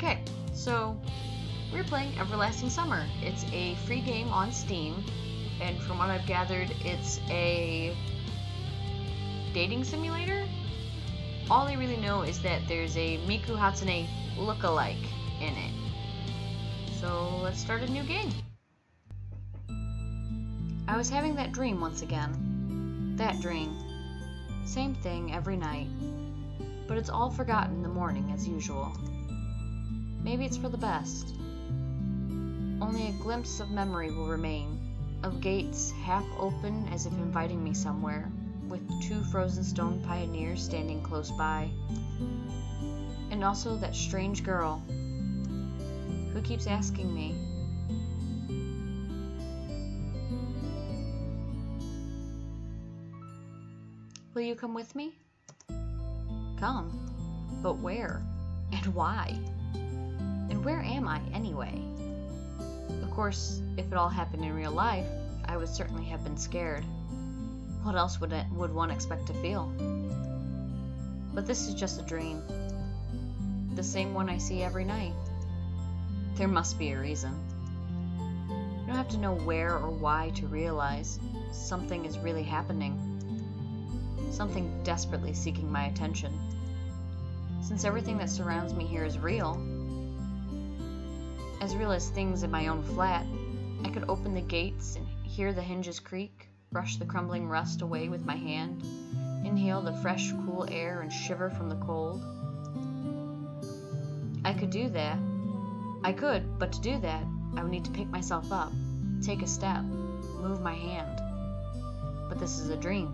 Okay, so we're playing Everlasting Summer. It's a free game on Steam, and from what I've gathered, it's a dating simulator? All I really know is that there's a Miku Hatsune look-alike in it. So let's start a new game. I was having that dream once again. That dream. Same thing every night. But it's all forgotten in the morning as usual. Maybe it's for the best. Only a glimpse of memory will remain, of gates half open as if inviting me somewhere, with 2 frozen stone pioneers standing close by. And also that strange girl who keeps asking me, "Will you come with me?" Come? But where? And why? And where am I, anyway? Of course, if it all happened in real life, I would certainly have been scared. What else would one expect to feel? But this is just a dream. The same one I see every night. There must be a reason. You don't have to know where or why to realize something is really happening. Something desperately seeking my attention. Since everything that surrounds me here is real as things in my own flat, I could open the gates and hear the hinges creak, brush the crumbling rust away with my hand, inhale the fresh, cool air and shiver from the cold. I could do that. I could, but to do that, I would need to pick myself up, take a step, move my hand. But this is a dream.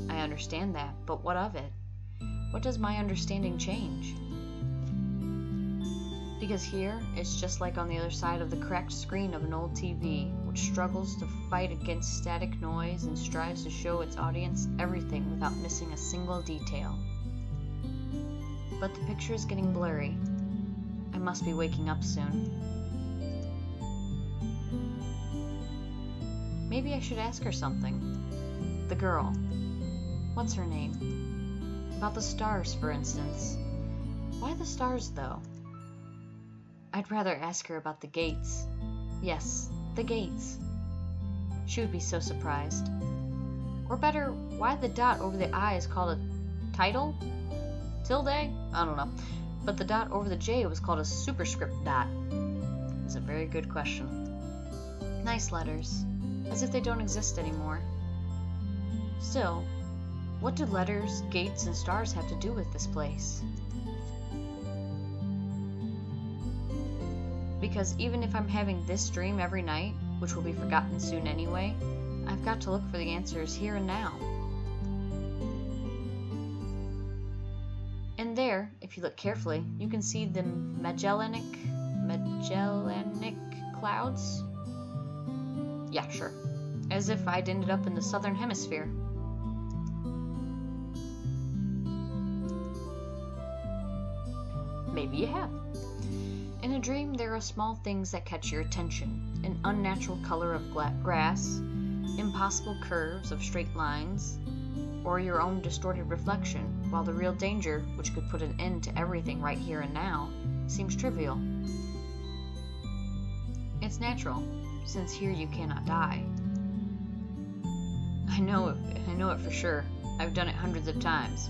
I understand that, but what of it? What does my understanding change? Because here, it's just like on the other side of the cracked screen of an old TV, which struggles to fight against static noise and strives to show its audience everything without missing a single detail. But the picture is getting blurry. I must be waking up soon. Maybe I should ask her something. The girl. What's her name? About the stars, for instance. Why the stars, though? I'd rather ask her about the gates. Yes, the gates. She would be so surprised. Or better, why the dot over the I is called a title? Tilde? I don't know. But the dot over the J was called a superscript dot. It's a very good question. Nice letters. As if they don't exist anymore. Still, what do letters, gates, and stars have to do with this place? Because even if I'm having this dream every night, which will be forgotten soon anyway, I've got to look for the answers here and now. And there, if you look carefully, you can see the Magellanic clouds? Yeah, sure. As if I'd ended up in the southern hemisphere. Maybe you have. In a dream, there are small things that catch your attention. An unnatural color of grass, impossible curves of straight lines, or your own distorted reflection, while the real danger, which could put an end to everything right here and now, seems trivial. It's natural, since here you cannot die. I know it for sure. I've done it hundreds of times.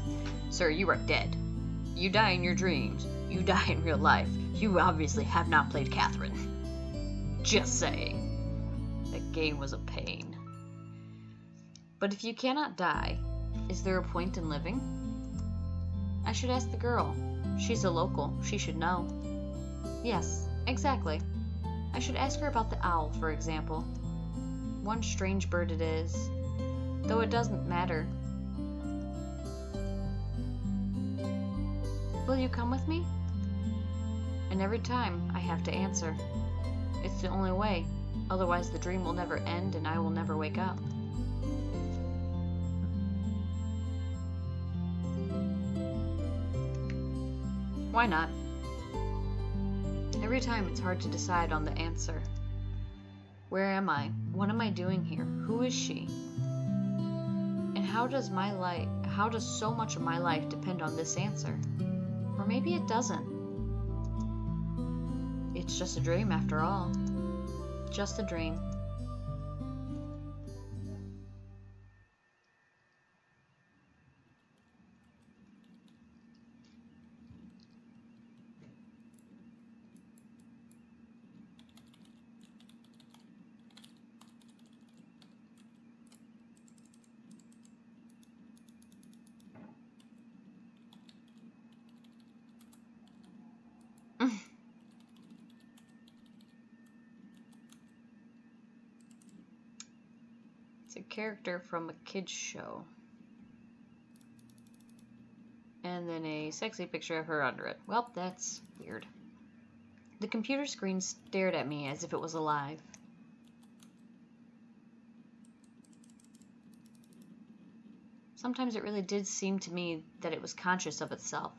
Sir, you are dead. You die in your dreams. You die in real life. You obviously have not played Catherine. Just saying. That game was a pain. But if you cannot die, is there a point in living? I should ask the girl. She's a local. She should know. Yes, exactly. I should ask her about the owl, for example. One strange bird it is, though it doesn't matter. Will you come with me? And every time I have to answer. It's the only way, otherwise the dream will never end and I will never wake up. Why not? Every time it's hard to decide on the answer. Where am I? What am I doing here? Who is she? And how does so much of my life depend on this answer? Or maybe it doesn't. it's just a dream after all. Just a dream. It's a character from a kid's show. And then a sexy picture of her under it. Well, that's weird. The computer screen stared at me as if it was alive. Sometimes it really did seem to me that it was conscious of itself,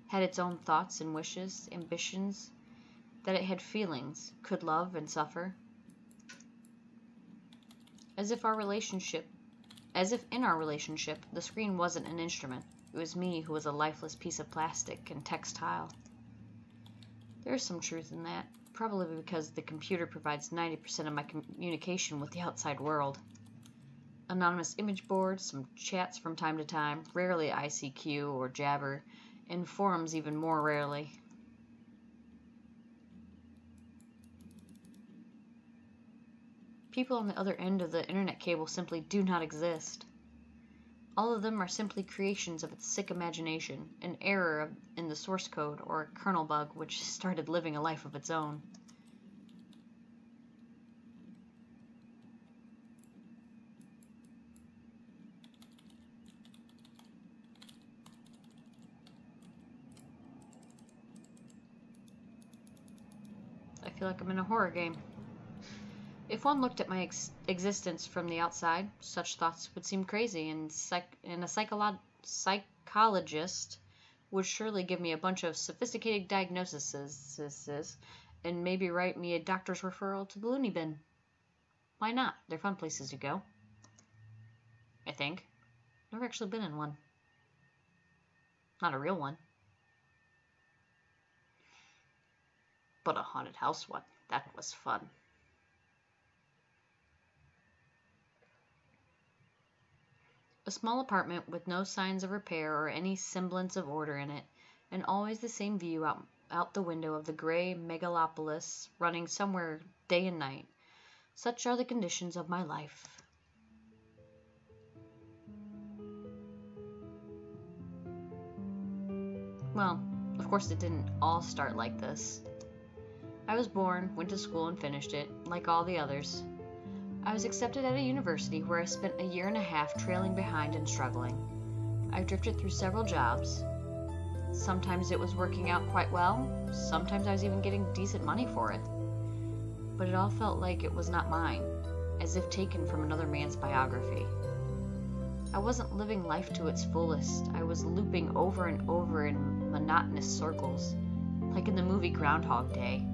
had its own thoughts and wishes, ambitions, that it had feelings, could love and suffer. As if in our relationship, the screen wasn't an instrument. It was me who was a lifeless piece of plastic and textile. There's some truth in that, probably because the computer provides 90% of my communication with the outside world. Anonymous image boards, some chats from time to time, rarely ICQ or Jabber, and forums even more rarely. People on the other end of the internet cable simply do not exist. All of them are simply creations of its sick imagination, an error in the source code or a kernel bug which started living a life of its own. I feel like I'm in a horror game. If one looked at my existence from the outside, such thoughts would seem crazy, and a psychologist would surely give me a bunch of sophisticated diagnoses and maybe write me a doctor's referral to the loony bin. Why not? They're fun places to go. I think. Never actually been in one. Not a real one. But a haunted house one. That was fun. A small apartment with no signs of repair or any semblance of order in it, and always the same view out the window of the gray megalopolis running somewhere day and night. Such are the conditions of my life. Well, of course it didn't all start like this. I was born, went to school, and finished it, like all the others. I was accepted at a university where I spent a year and a half trailing behind and struggling. I drifted through several jobs. Sometimes it was working out quite well, sometimes I was even getting decent money for it. But it all felt like it was not mine, as if taken from another man's biography. I wasn't living life to its fullest. I was looping over and over in monotonous circles, like in the movie Groundhog Day.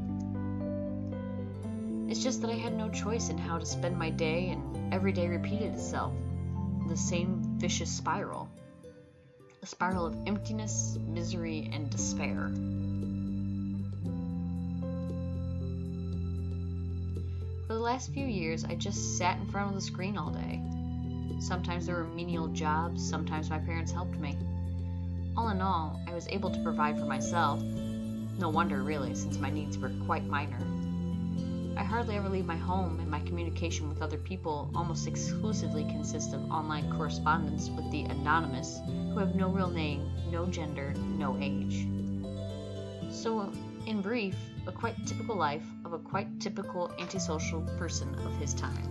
It's just that I had no choice in how to spend my day, and every day repeated itself. The same vicious spiral. A spiral of emptiness, misery, and despair. For the last few years, I just sat in front of the screen all day. Sometimes there were menial jobs, sometimes my parents helped me. All in all, I was able to provide for myself. No wonder, really, since my needs were quite minor. I hardly ever leave my home, and my communication with other people almost exclusively consists of online correspondence with the anonymous, who have no real name, no gender, no age. So, in brief, a quite typical life of a quite typical antisocial person of his time.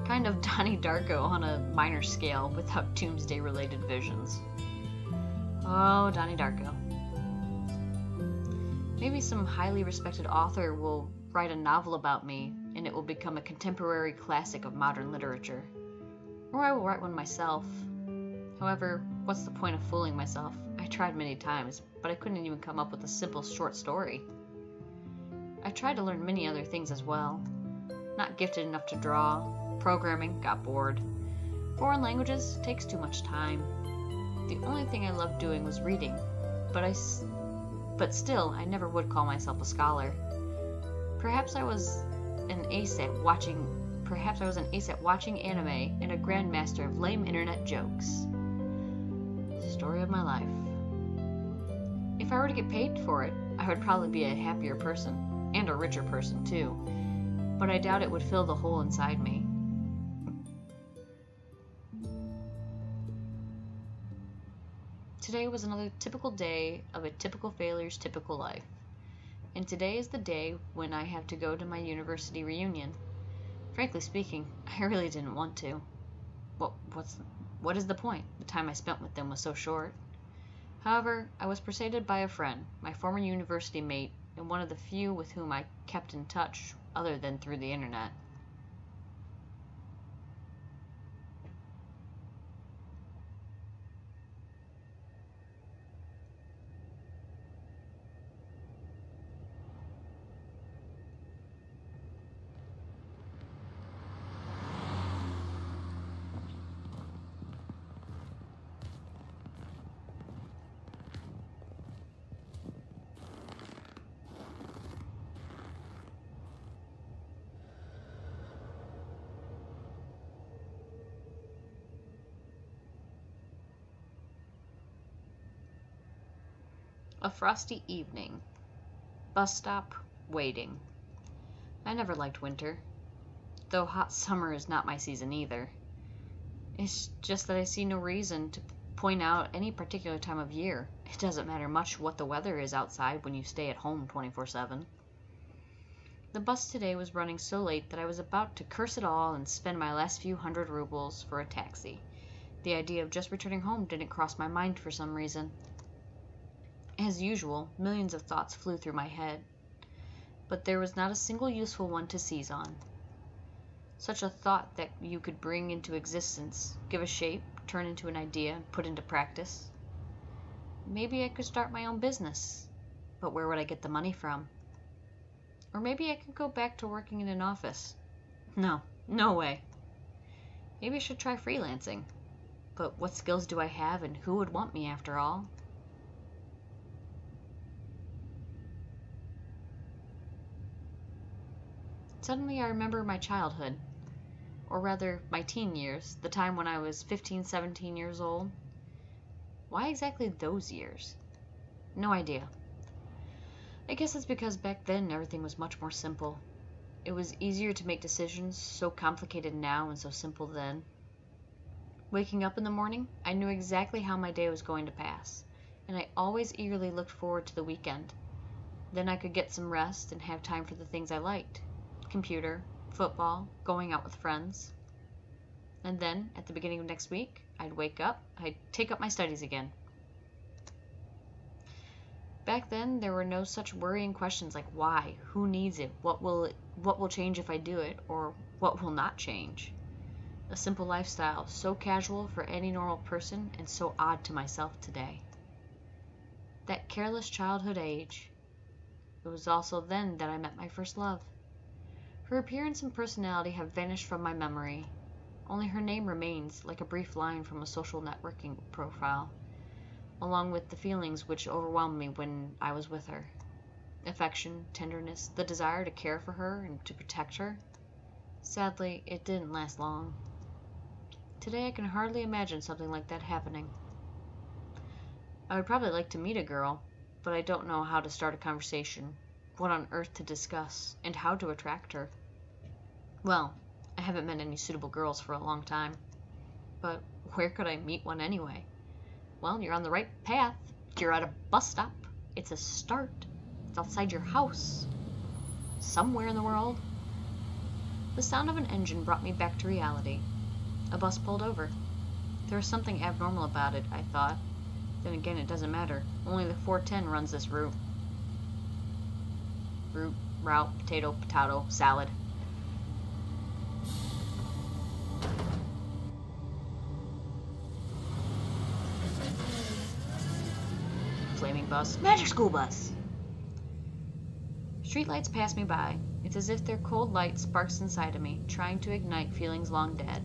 Kind of Donnie Darko on a minor scale without Doomsday-related visions. Oh, Donnie Darko. Maybe some highly respected author will write a novel about me, and it will become a contemporary classic of modern literature. Or I will write one myself. However, what's the point of fooling myself? I tried many times, but I couldn't even come up with a simple short story. I tried to learn many other things as well. Not gifted enough to draw. Programming, got bored. Foreign languages, takes too much time. The only thing I loved doing was reading, but but still, I never would call myself a scholar. Perhaps I was an ace at watching anime and a grandmaster of lame internet jokes. Story of my life. If I were to get paid for it, I would probably be a happier person, and a richer person too, but I doubt it would fill the hole inside me. Today was another typical day of a typical failur's typical life, and today is the day when I have to go to my university reunion. Frankly speaking, I really didn't want to. What is the point? The time I spent with them was so short. However, I was persuaded by a friend, my former university mate, and one of the few with whom I kept in touch other than through the internet. A frosty evening. Bus stop, waiting. I never liked winter, though hot summer is not my season either. It's just that I see no reason to point out any particular time of year. It doesn't matter much what the weather is outside when you stay at home 24/7. The bus today was running so late that I was about to curse it all and spend my last few hundred rubles for a taxi. The idea of just returning home didn't cross my mind for some reason. As usual, millions of thoughts flew through my head, but there was not a single useful one to seize on. Such a thought that you could bring into existence, give a shape, turn into an idea, and put into practice. Maybe I could start my own business, but where would I get the money from? Or maybe I could go back to working in an office. No way. Maybe I should try freelancing, but what skills do I have and who would want me after all? Suddenly I remember my childhood, or rather my teen years, the time when I was 15, 17 years old. Why exactly those years? No idea. I guess it's because back then everything was much more simple. It was easier to make decisions, so complicated now and so simple then. Waking up in the morning, I knew exactly how my day was going to pass, and I always eagerly looked forward to the weekend. Then I could get some rest and have time for the things I liked. Computer, football, going out with friends. And then, at the beginning of next week, I'd wake up, I'd take up my studies again. Back then, there were no such worrying questions like why, who needs it, what will change if I do it, or what will not change. A simple lifestyle, so casual for any normal person and so odd to myself today. That careless childhood age. It was also then that I met my first love. Her appearance and personality have vanished from my memory. Only her name remains, like a brief line from a social networking profile, along with the feelings which overwhelmed me when I was with her. Affection, tenderness, the desire to care for her and to protect her. Sadly, it didn't last long. Today I can hardly imagine something like that happening. I would probably like to meet a girl, but I don't know how to start a conversation, what on earth to discuss, and how to attract her. Well, I haven't met any suitable girls for a long time, but where could I meet one anyway? Well, you're on the right path. You're at a bus stop. It's a start. It's outside your house. Somewhere in the world. The sound of an engine brought me back to reality. A bus pulled over. There was something abnormal about it, I thought. Then again, it doesn't matter. Only the 410 runs this route. Route, potato, salad. Flaming bus. Magic school bus! Streetlights pass me by. It's as if their cold light sparks inside of me, trying to ignite feelings long dead.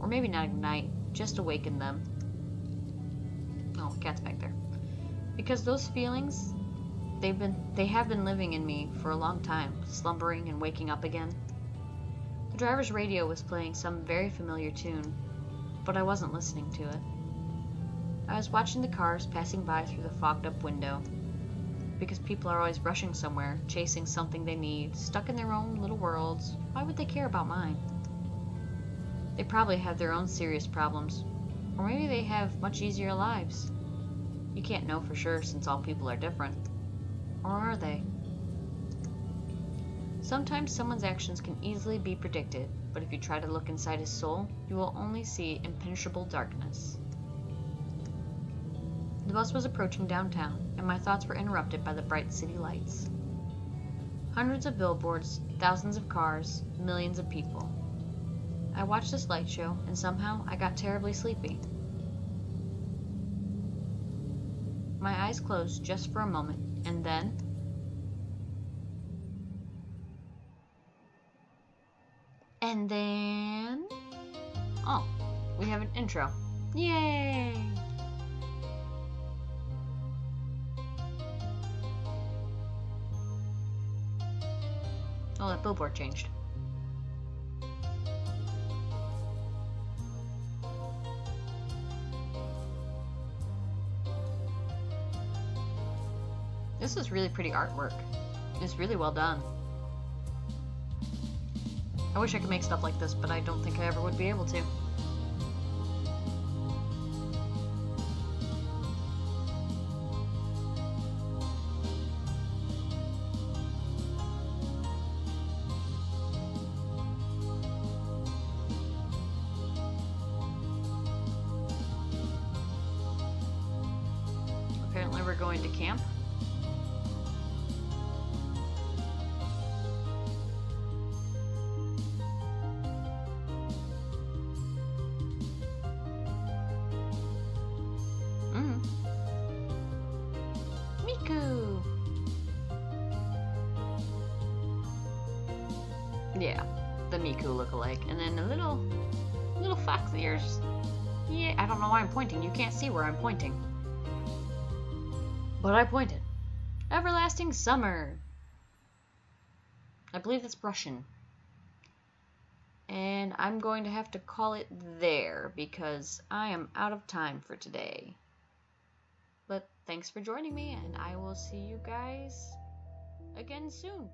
Or maybe not ignite, just awaken them. Oh, cat's back there. Because those feelings, They have been living in me for a long time, slumbering and waking up again. The driver's radio was playing some very familiar tune, but I wasn't listening to it. I was watching the cars passing by through the fogged-up window. Because people are always rushing somewhere, chasing something they need, stuck in their own little worlds, why would they care about mine? They probably have their own serious problems, or maybe they have much easier lives. You can't know for sure since all people are different. Or are they? Sometimes someone's actions can easily be predicted, but if you try to look inside his soul, you will only see impenetrable darkness. The bus was approaching downtown, and my thoughts were interrupted by the bright city lights. Hundreds of billboards, thousands of cars, millions of people. I watched this light show, and somehow I got terribly sleepy. My eyes closed just for a moment, and then... Oh, we have an intro. Yay! Oh, that billboard changed. This is really pretty artwork. It's really well done. I wish I could make stuff like this, but I don't think I ever would be able to. Apparently we're going to camp. Miku! Yeah, the Miku lookalike. And then the little fox ears. Yeah, I don't know why I'm pointing. You can't see where I'm pointing. But I pointed. Everlasting Summer. I believe that's Russian. And I'm going to have to call it there because I am out of time for today. But thanks for joining me, and I will see you guys again soon.